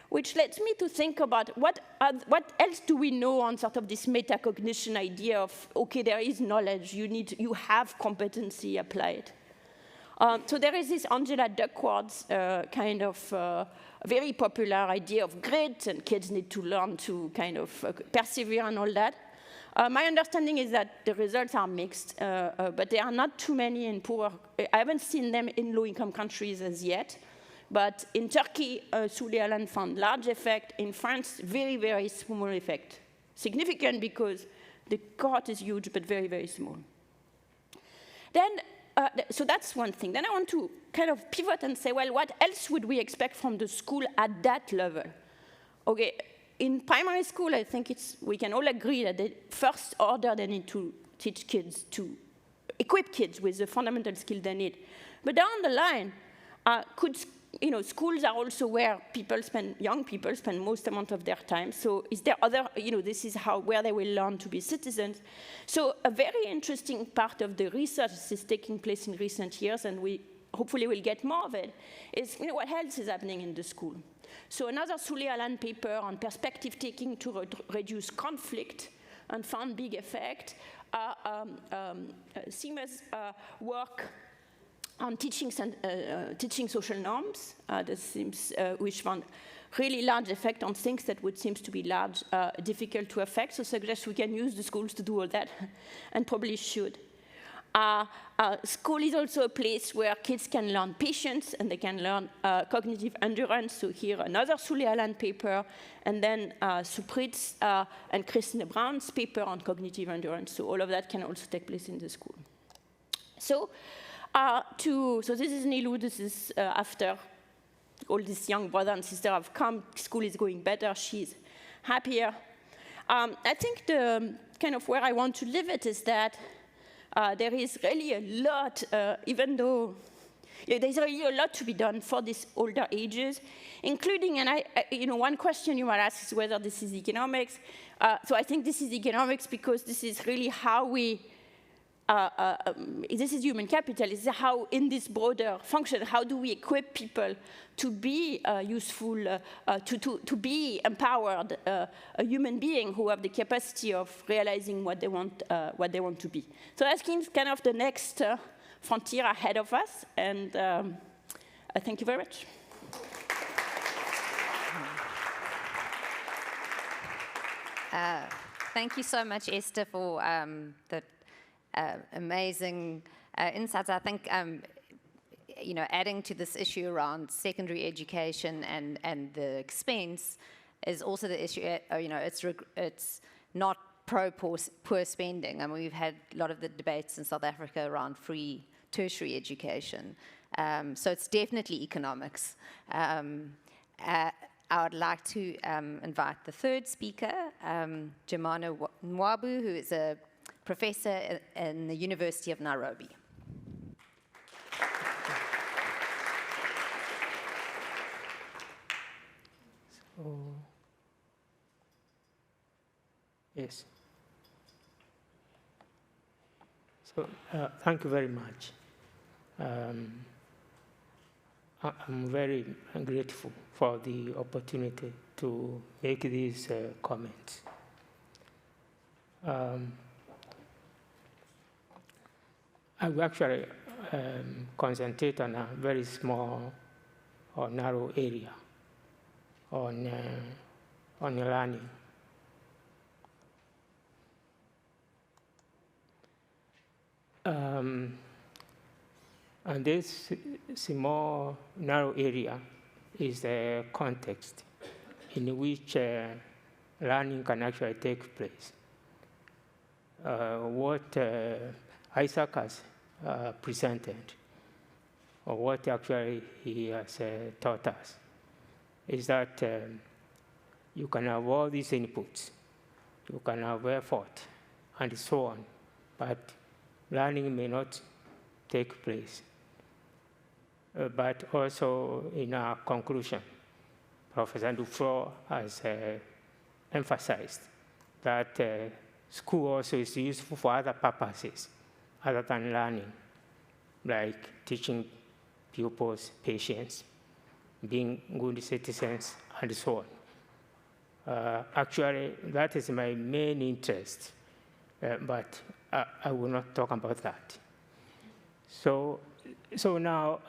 Which leads me to think about what else do we know on sort of this metacognition idea of, okay, there is knowledge, you have competency applied. So there is this Angela Duckworth's kind of very popular idea of grit, and kids need to learn to kind of persevere and all that. My understanding is that the results are mixed, but there are not too many in poor. I haven't seen them in low-income countries as yet. But in Turkey, Sully Alan found large effect. In France, very, very small effect. Significant because the cohort is huge, but very, very small. Then, so that's one thing. Then I want to kind of pivot and say, well, what else would we expect from the school at that level? Okay, in primary school, I think we can all agree that the first order they need to teach kids to equip kids with the fundamental skill they need. But down the line, schools are also where young people spend most amount of their time. So is there other, this is where they will learn to be citizens. So a very interesting part of the research is taking place in recent years, and we hopefully will get more of it, is what else is happening in the school. So another Sully Alan paper on perspective taking to reduce conflict and found big effect. Seema's work on teaching social norms, which found really large effect on things that would seem to be difficult to affect. So suggests we can use the schools to do all that, and probably should. School is also a place where kids can learn patience and they can learn cognitive endurance. So here another Sully Alan paper, and then Supritz and Christine Brown's paper on cognitive endurance. So all of that can also take place in the school. So So this is Nilu. This is after all these young brothers and sisters have come. School is going better. She's happier. I think the kind of where I want to leave it is that there is really a lot, even though there's really a lot to be done for these older ages, including, and one question you might ask is whether this is economics. So I think this is economics because this is really how we, this is human capital. This is how, in this broader function, how do we equip people to be useful, to be empowered, a human being who have the capacity of realizing what they want to be. So that's kind of the next frontier ahead of us, and thank you very much. Thank you so much, Esther, for the amazing insights. I think adding to this issue around secondary education and the expense is also the issue. It's not pro-poor spending. I mean, we've had a lot of the debates in South Africa around free tertiary education. So it's definitely economics. I would like to invite the third speaker, Germano Mwabu, who is a professor in the University of Nairobi. Yes. So thank you very much. I'm very grateful for the opportunity to make these comments. I will actually concentrate on a very small or narrow area on learning. And this small, narrow area is the context in which learning can actually take place. What Isaac has presented, or what actually he has taught us, is that you can have all these inputs, you can have effort, and so on, but learning may not take place. But also in our conclusion, Professor Duflo has emphasized that school also is useful for other purposes other than learning, like teaching pupils patience, being good citizens, and so on. Actually, that is my main interest, but I will not talk about that. So now,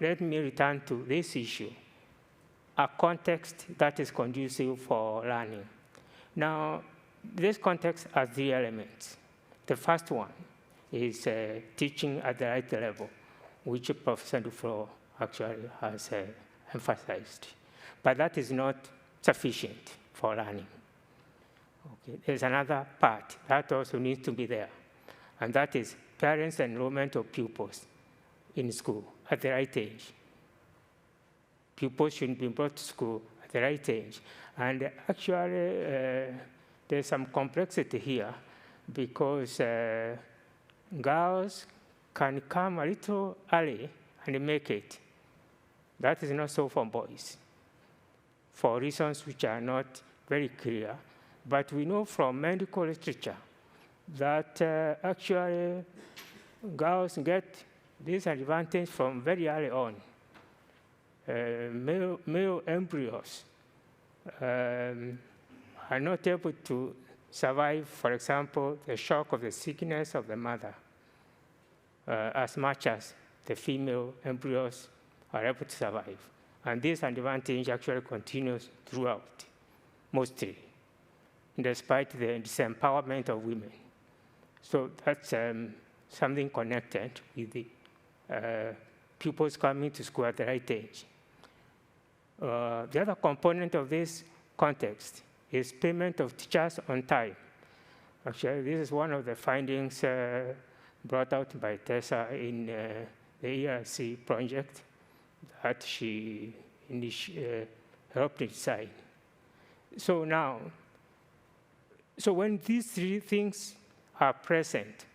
let me return to this issue, a context that is conducive for learning. Now, this context has three elements. The first one is teaching at the right level, which Professor Duflo actually has emphasized. But that is not sufficient for learning. Okay. There's another part that also needs to be there, and that is parents' enrollment of pupils in school at the right age. Pupils should be brought to school at the right age. And actually, there's some complexity here because girls can come a little early and make it. That is not so for boys, for reasons which are not very clear. But we know from medical literature that actually girls get this advantage from very early on. Male embryos are not able to survive, for example, the shock of the sickness of the mother, as much as the female embryos are able to survive. And this advantage actually continues throughout, mostly, despite the disempowerment of women. So that's something connected with the pupils coming to school at the right age. The other component of this context is payment of teachers on time. Actually, this is one of the findings brought out by Tessa in the ERC project that she helped design. So now, when these three things are present,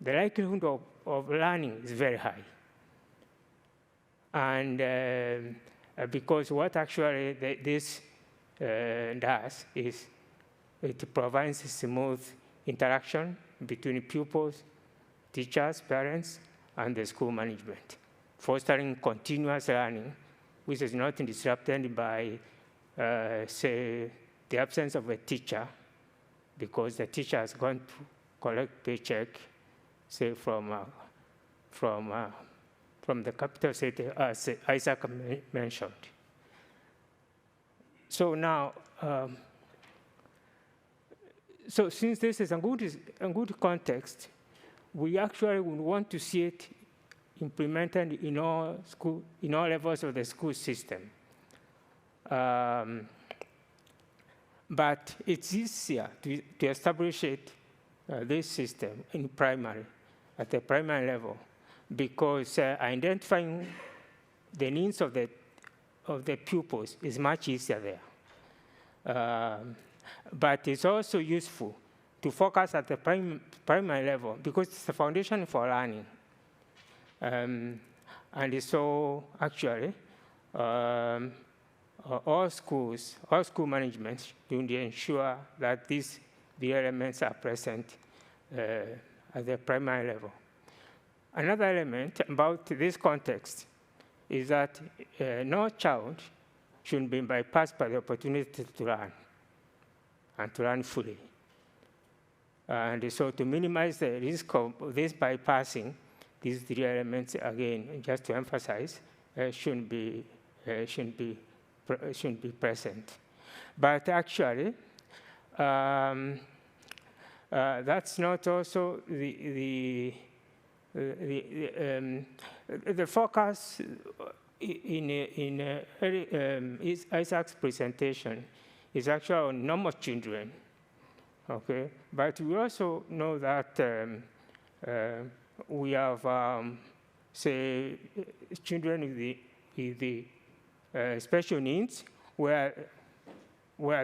the likelihood of learning is very high. And because what actually this does is it provides a smooth interaction between pupils, teachers, parents, and the school management, fostering continuous learning, which is not disrupted by, say, the absence of a teacher, because the teacher has gone to collect paycheck, say, from the capital city, as Isaac mentioned. So now, so since this is a good context, we actually would want to see it implemented in all levels of the school system. But it's easier to establish this system in primary, at the primary level, because identifying the needs of the pupils is much easier there. But it's also useful to focus at the primary level because it's the foundation for learning. And so actually, all school management should ensure that the elements are present at the primary level. Another element about this context is that no child should be bypassed by the opportunity to learn and to learn fully. And so to minimize the risk of this bypassing, these three elements, again, just to emphasize, shouldn't be present. But actually, that's not also the focus in Isaac's presentation is actually on normal children, okay? But we also know that we have, say, children with the special needs, where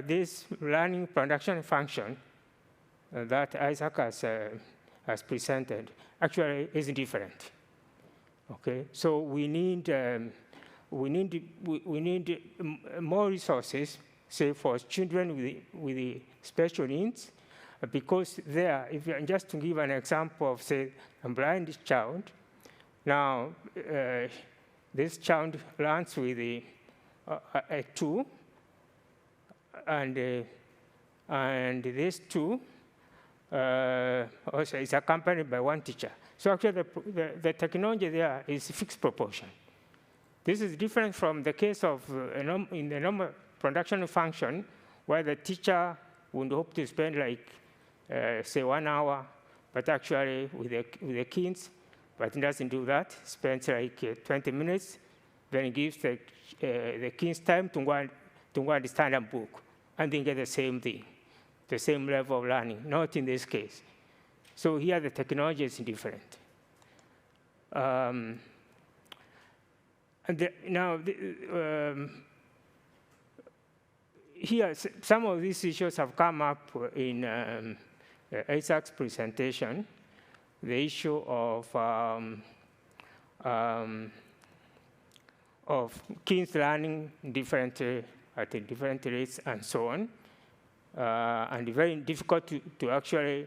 this learning production function that Isaac has presented actually is different. Okay, so we need more resources, say, for children with the special needs, because there, just to give an example of, say, a blind child, now this child learns with a tool, and this tool also is accompanied by one teacher. So actually, the technology there is fixed proportion. This is different from the case of in the normal production function, where the teacher would hope to spend like, say, 1 hour, but actually with the kids, but it doesn't do that. Spends like 20 minutes, then gives the kids time to go understand a book, and then get the same thing, the same level of learning. Not in this case. So here the technology is different. Here, some of these issues have come up in Isaac's presentation. The issue of kids learning at different rates and so on, and very difficult to actually